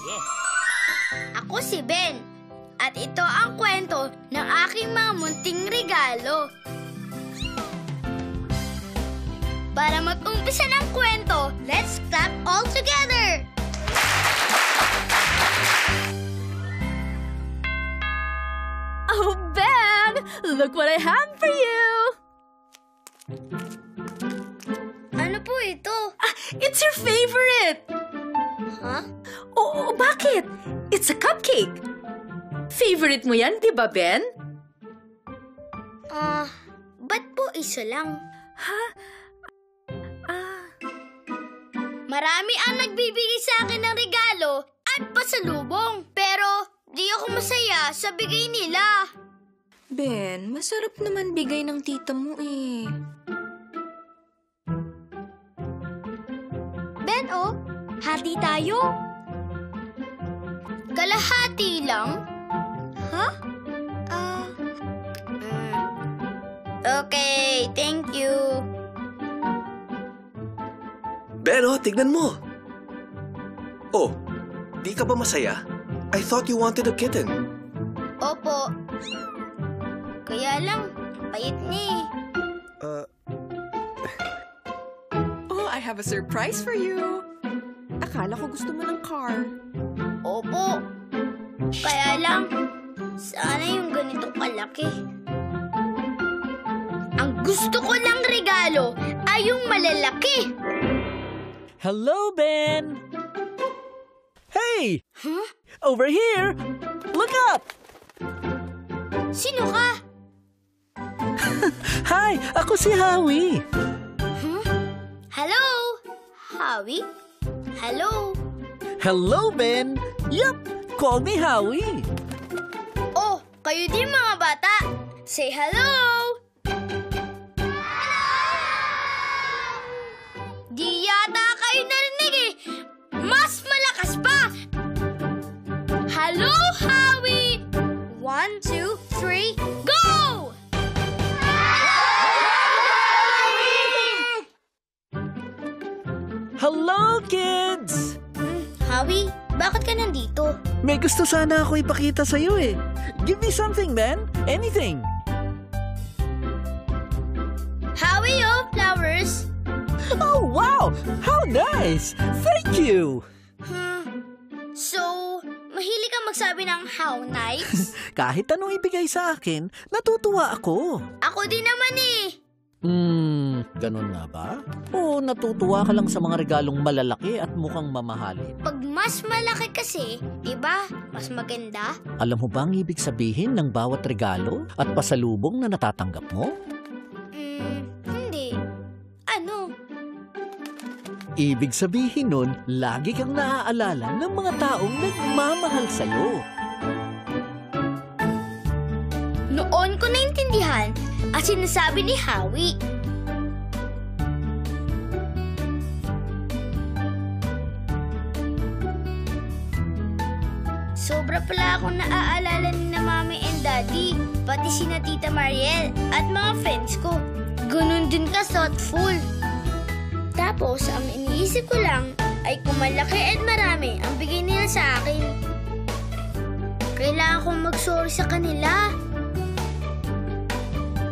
Yes. Ako si Ben. At ito ang kwento ng aking mga munting regalo. Para mag-umpisa ng kwento, let's clap all together! Oh, Ben! Look what I have for you! Ano po ito? It's your favorite! Huh? Oo, bakit? It's a cupcake. Favorite mo yan, di ba, Ben? Ba't po isa lang? Ha? Marami ang nagbibigay sa akin ng regalo at pasalubong. Pero di ako masaya sa bigay nila. Ben, masarap naman bigay ng tita mo eh. Ben, hati tayo. Kalahati lang? Huh? Okay, thank you. Pero, tignan mo. Oh, di ka ba masaya? I thought you wanted a kitten. Opo. Kaya lang, payat niya Oh, I have a surprise for you. Akala ko gusto mo ng car. Opo. Kaya lang, sana yung ganitong kalaki. Ang gusto ko lang regalo ay yung malalaki. Hello, Ben! Hey! Huh? Over here! Look up! Sino ka? Hi! Ako si Howie! Hello? Howie? Hello? Hello, Ben! Yup! Call me Howie! Oh, kayo din mga bata. Say hello! Di yata kayo narinig eh. Mas malakas pa! Hello, Howie! 1, 2, 3, go! Hello, kids! Howie, bakit ka nandito? May gusto sana ako ipakita sa'yo eh. Give me something, man. Anything. Howie, flowers. Oh, wow! How nice! Thank you! So, mahilig ka magsabi ng how nice? Kahit anong ibigay sa akin, natutuwa ako. Ako din naman eh. Ganun nga ba? O natutuwa ka lang sa mga regalong malalaki at mukhang mamahalin? Pag mas malaki kasi, di ba? Mas maganda. Alam mo ba ang ibig sabihin ng bawat regalo at pasalubong na natatanggap mo? Hindi. Ano? Ibig sabihin nun, lagi kang naaalala ng mga taong nagmamahal sa'yo. Noon ko naintindihan at sinasabi ni Howie. Sobra pala akong naaalala ni na Mami and Daddy, pati sina Tita Mariel at mga friends ko. Ganun din ka thoughtful. Tapos, ang iniisip ko lang ay kung malaki at marami ang bigay nila sa akin. Kailangan kong mag-sorry sa kanila.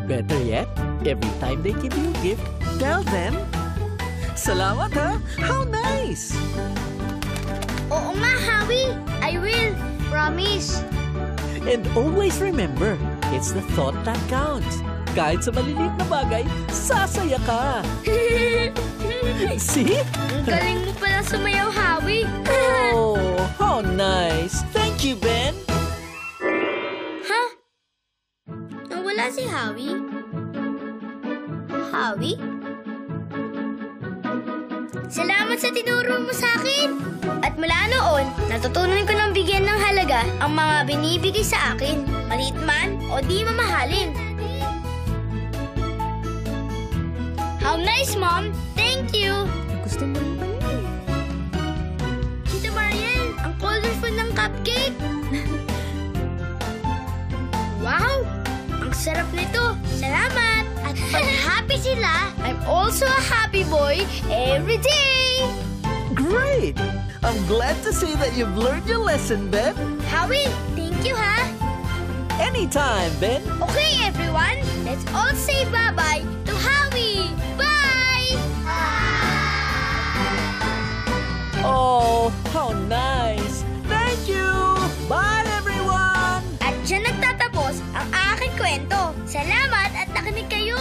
Better yet, every time they give you a gift, tell them, "Salamat ha! How nice!" Oo nga, Howie. I will. Promise. And always remember, it's the thought that counts. Kahit sa maliliit na bagay, sasaya ka. See? Ang galing mo pala sumayaw, Howie. Oh, how nice. Thank you, Ben. Ha? Nawala si Howie? Howie? Salamat sa tinuro mo sa akin. At mula noon, natutunan ko ng bigyan ng halaga ang mga binibigay sa akin. Maliit man o di mamahalin. How nice, Mom! Thank you! Gusto mo rin ba yun? Tita Mariel, ang colorful ng cupcake! Wow! Ang sarap nito! Salamat! At pag happy sila, I'm also a happy boy every day! Great! I'm glad to see that you've learned your lesson, Ben. Howie, thank you, ha? Anytime, Ben. Okay, everyone, let's all say bye-bye to Howie. Bye! Oh, how nice! Thank you! Bye, everyone! At dyan nagtatapos ang aking kwento. Salamat at nakinig kayo.